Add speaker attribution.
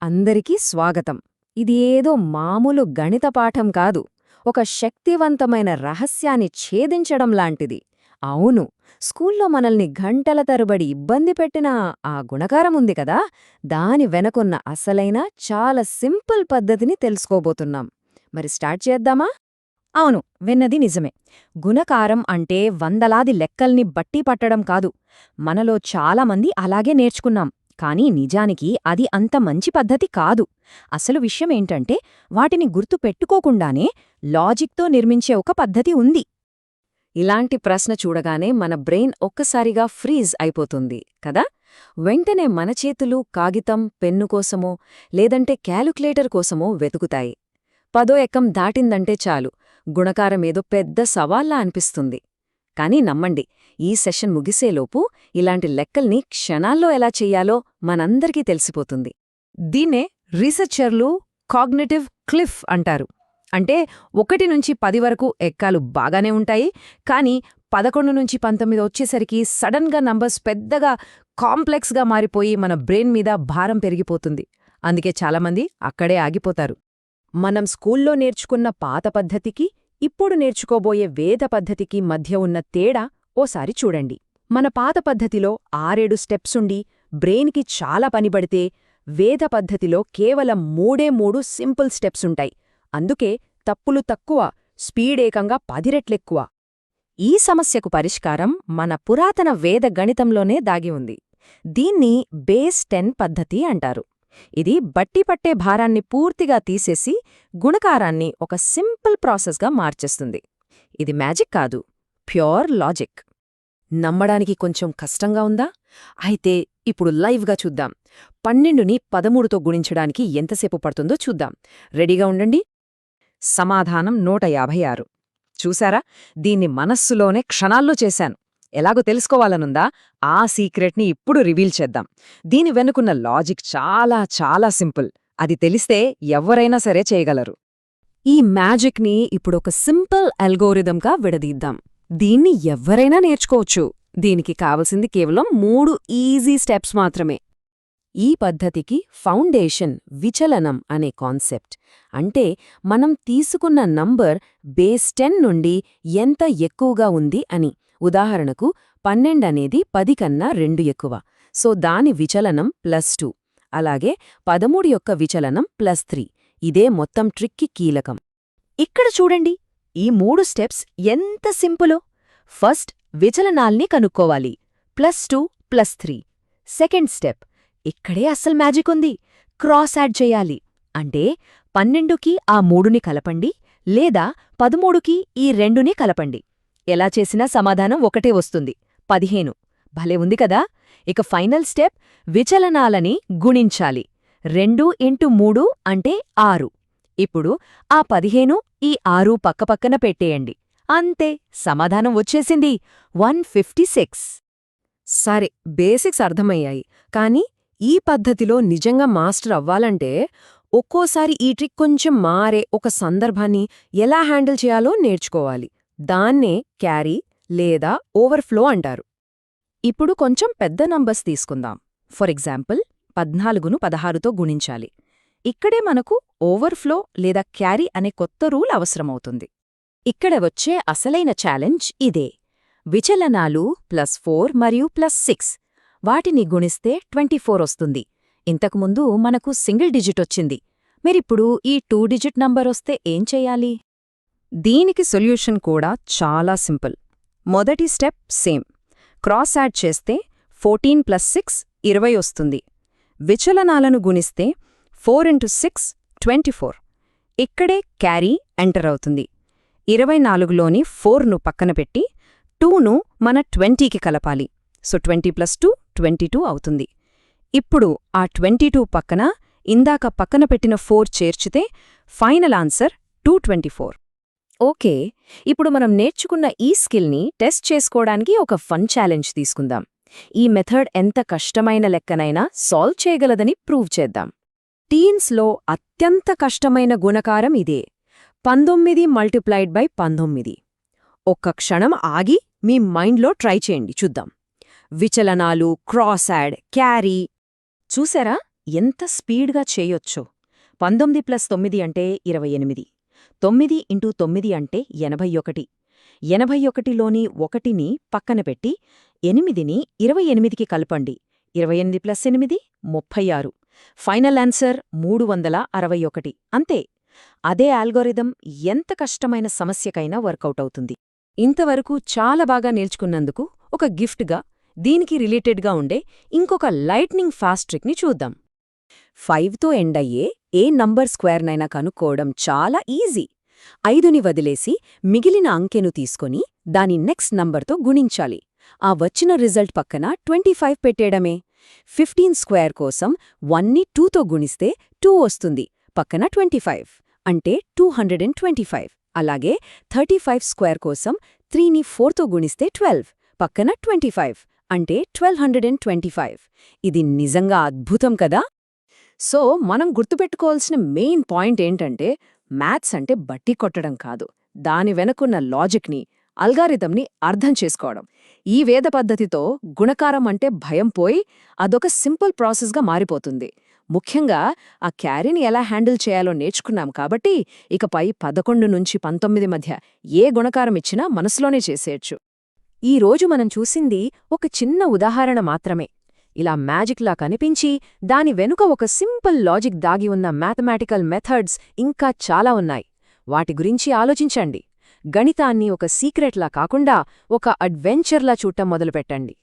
Speaker 1: అందరికీ స్వాగతం. ఇది ఏదో మామూలు గణిత పాఠం కాదు, ఒక శక్తివంతమైన రహస్యాన్ని ఛేదించడం లాంటిది. అవును, స్కూల్లో మనల్ని గంటల తరబడి ఇబ్బంది పెట్టిన ఆ గుణకారం ఉంది కదా, దాని వెనకున్న అసలైన చాలా సింపుల్ పద్ధతిని తెలుసుకోబోతున్నాం. మరి స్టార్ట్ చేద్దామా?
Speaker 2: అవును, విన్నది నిజమే. గుణకారం అంటే వందలాది లెక్కల్ని బట్టి పట్టడం కాదు. మనలో చాలామంది అలాగే నేర్చుకున్నాం. కానీ నిజానికి అది అంత మంచి పద్ధతి కాదు. అసలు విషయమేంటంటే, వాటిని గుర్తు పెట్టుకోకుండానే లాజిక్తో నిర్మించే ఒక పద్ధతి ఉంది.
Speaker 1: ఇలాంటి ప్రశ్న చూడగానే మన బ్రెయిన్ ఒక్కసారిగా ఫ్రీజ్ అయిపోతుంది కదా. వెంటనే మన చేతులు కాగితం, పెన్ను కోసమో లేదంటే క్యాలుక్యులేటర్ కోసమో వెతుకుతాయి. 10వ ఎక్కం దాటిందంటే చాలు, గుణకారమేదో పెద్ద సవాల్లా అనిపిస్తుంది. కానీ నమ్మండి, ఈ సెషన్ ముగిసేలోపు ఇలాంటి లెక్కల్ని క్షణాల్లో ఎలా చెయ్యాలో మనందరికీ తెలిసిపోతుంది.
Speaker 2: దీన్నే రీసెర్చర్లు కాగ్నిటివ్ క్లిఫ్ అంటారు. అంటే 1 నుంచి 10 వరకు ఎక్కాలు బాగానే ఉంటాయి, కానీ 11 నుంచి 19 వచ్చేసరికి సడన్గా నంబర్స్ పెద్దగా కాంప్లెక్స్గా మారిపోయి మన బ్రెయిన్ మీద భారం పెరిగిపోతుంది. అందుకే చాలామంది అక్కడే ఆగిపోతారు. మనం స్కూల్లో నేర్చుకున్న పాత పద్ధతికి, ఇప్పుడు నేర్చుకోబోయే వేద పద్ధతికి మధ్య ఉన్న తేడా ఓసారి చూడండి. మన పాత పద్ధతిలో 6-7 స్టెప్సుండి బ్రెయిన్కి చాలా పనిపడితే, వేద పద్ధతిలో కేవలం 3 సింపుల్ స్టెప్సుంటాయి. అందుకే తప్పులు తక్కువ, స్పీడేకంగా 10 రెట్లెక్కువ.
Speaker 1: ఈ సమస్యకు పరిష్కారం మన పురాతన వేద గణితంలోనే దాగి ఉంది. దీన్ని బేస్ 10 పద్ధతి అంటారు. ఇది బట్టిపట్టే భారాన్ని పూర్తిగా తీసేసి గుణకారాన్ని ఒక సింపుల్ ప్రాసెస్గా మార్చేస్తుంది. ఇది మ్యాజిక్ కాదు, ప్యూర్ లాజిక్. నమ్మడానికి కొంచెం కష్టంగా ఉందా? అయితే ఇప్పుడు లైవ్గా చూద్దాం. 12ని 13తో గుణించడానికి ఎంతసేపు పడుతుందో చూద్దాం. రెడీగా ఉండండి. సమాధానం 156. చూసారా? దీన్ని మనస్సులోనే క్షణాల్లో చేశాను. ఎలాగో తెలుసుకోవాలనుందా? ఆ సీక్రెట్ని ఇప్పుడు రివీల్ చేద్దాం. దీని వెనుకున్న లాజిక్ చాలా చాలా సింపుల్. అది తెలిస్తే ఎవ్వరైనా సరే చేయగలరు. ఈ మ్యాజిక్ని ఇప్పుడొక సింపుల్ అల్గోరిథంగా విడదీద్దాం. దీన్ని ఎవ్వరైనా నేర్చుకోవచ్చు. దీనికి కావలసింది కేవలం 3 ఈజీ స్టెప్స్ మాత్రమే. ఈ పద్ధతికి ఫౌండేషన్ విచలనం అనే కాన్సెప్ట్. అంటే మనం తీసుకున్న నంబర్ బేస్ 10 నుండి ఎంత ఎక్కువగా ఉంది అని. ఉదాహరణకు 12 అనేది 10 కన్నా 2 ఎక్కువ, సో దాని విచలనం +2. అలాగే 13 యొక్క విచలనం +3. ఇదే మొత్తం ట్రిక్కి కీలకం. ఇక్కడ చూడండి, ఈ 3 స్టెప్స్ ఎంత సింపులో. ఫస్ట్ విచలనాల్ని కనుక్కోవాలి. +2 +3. సెకండ్ స్టెప్, ఇక్కడే అస్సలు మ్యాజిక్ ఉంది. క్రాస్ యాడ్ చేయాలి. అంటే 12కి ఆ 3ని కలపండి, లేదా 13కి ఈ 2ని కలపండి. ఎలా చేసినా సమాధానం ఒకటే వస్తుంది, 15. భలే ఉంది కదా. ఇక ఫైనల్ స్టెప్, విచలనాలని గుణించాలి. 2 × 3 అంటే 6. ఇప్పుడు ఆ 15 ఈ 6 పక్కపక్కన పెట్టేయండి. అంతే, సమాధానం వచ్చేసింది, 156. సరే, బేసిక్స్ అర్థమయ్యాయి. కానీ ఈ పద్ధతిలో నిజంగా మాస్టర్ అవ్వాలంటే ఒక్కోసారి ఈ ట్రిక్ కొంచెం మారే ఒక సందర్భాన్ని ఎలా హ్యాండిల్ చేయాలో నేర్చుకోవాలి. దాన్నే క్యారీ లేదా ఓవర్ఫ్లో అంటారు. ఇప్పుడు కొంచెం పెద్ద నంబర్స్ తీసుకుందాం. ఫర్ ఎగ్జాంపుల్, 14ను 16తో గుణించాలి. ఇక్కడే మనకు ఓవర్ఫ్లో లేదా క్యారీ అనే కొత్త రూల్ అవసరమవుతుంది. ఇక్కడ వచ్చే అసలైన ఛాలెంజ్ ఇదే. విచలనాలు +4 మరియు +6. వాటిని గుణిస్తే 24 వస్తుంది. ఇంతకుముందు మనకు సింగిల్ డిజిట్ వచ్చింది. మరిప్పుడు ఈ 2 డిజిట్ నంబరొస్తే ఏం చెయ్యాలి? దీనికి సొల్యూషన్ కూడా చాలా సింపుల్. మొదటి స్టెప్ సేమ్. క్రాస్ యాడ్ చేస్తే 14 + 6 20 వస్తుంది. విచలనాలను గుణిస్తే 4 × 6 24. ఇక్కడే క్యారీ ఎంటర్ అవుతుంది. 24లోని 4ను పక్కన పెట్టి 2ను మన 20కి కలపాలి. సో 20 + 2 22 అవుతుంది. ఇప్పుడు ఆ 22 పక్కన ఇందాక పక్కన పెట్టిన 4 చేర్చితే ఫైనల్ ఆన్సర్ 224. ఓకే, ఇప్పుడు మనం నేర్చుకున్న ఈ స్కిల్ని టెస్ట్ చేసుకోవడానికి ఒక ఫన్ ఛాలెంజ్ తీసుకుందాం. ఈ మెథడ్ ఎంత కష్టమైన లెక్కనైనా సాల్వ్ చేయగలదని ప్రూవ్ చేద్దాం. టీన్స్లో అత్యంత కష్టమైన గుణకారం ఇదే, 19 × 19. ఒక్క క్షణం ఆగి మీ మైండ్లో ట్రై చేయండి, చూద్దాం. విచలనాలు, క్రాస్ యాడ్, క్యారీ. చూసారా? ఎంత స్పీడ్గా చేయొచ్చో. 19 + 9 అంటే 28. 9 × 9 అంటే 81. 81లోని 1ని పక్కన పెట్టి 8ని 28కి కలపండి. 28 + 8 36. Final answer 361. అంతే. అదే అల్గోరిథం ఎంత కష్టమైన సమస్యకైనా వర్కౌట్ అవుతుంది.
Speaker 2: ఇంతవరకు చాలా బాగా నేర్చుకున్నందుకు ఒక గిఫ్ట్గా దీనికి రిలేటెడ్గా ఉండే ఇంకొక లైట్నింగ్ ఫాస్ట్ ట్రిక్ని చూద్దాం.
Speaker 1: 5తో ఎండ్ అయ్యే ఏ నంబర్ స్క్వేర్నైనా కనుక్కోవడం చాలా ఈజీ. 5ని వదిలేసి మిగిలిన అంకెను తీసుకొని దాని నెక్స్ట్ నంబర్తో గుణించాలి. ఆ వచ్చిన రిజల్ట్ పక్కన 25 పెట్టేయడమే. 15 స్క్వేర్ కోసం 1ని 2తో గుణిస్తే 2 వస్తుంది, పక్కన 25 అంటే 225. అలాగే 35 స్క్వేర్ కోసం 3ని 4తో గుణిస్తే 12, పక్కన 25 అంటే 1225. ఇది నిజంగా అద్భుతం కదా.
Speaker 2: సో మనం గుర్తుపెట్టుకోవాల్సిన మెయిన్ పాయింట్ ఏంటంటే, మ్యాథ్స్ అంటే బట్టి కొట్టడం కాదు, దాని వెనుకున్న లాజిక్ని, అల్గారిథంని అర్థం చేసుకోవడం. ఈ వేద పద్ధతితో గుణకారం అంటే భయం పోయి అదొక సింపుల్ ప్రాసెస్గా మారిపోతుంది. ముఖ్యంగా ఆ క్యారీని ఎలా హ్యాండిల్ చేయాలో నేర్చుకున్నాం కాబట్టి ఇకపై 11 నుంచి 19 మధ్య ఏ గుణకారం ఇచ్చినా మనసులోనే చేసేయచ్చు.
Speaker 1: ఈ రోజు మనం చూసింది ఒక చిన్న ఉదాహరణ మాత్రమే. ఇలా మ్యాజిక్లా కనిపించి దాని వెనుక ఒక సింపుల్ లాజిక్ దాగి ఉన్న మ్యాథమెటికల్ మెథడ్స్ ఇంకా చాలా ఉన్నాయి. వాటి గురించి ఆలోచించండి. గణితాన్ని ఒక సీక్రెట్లా కాకుండా ఒక అడ్వెంచర్లా చూడటం మొదలుపెట్టండి.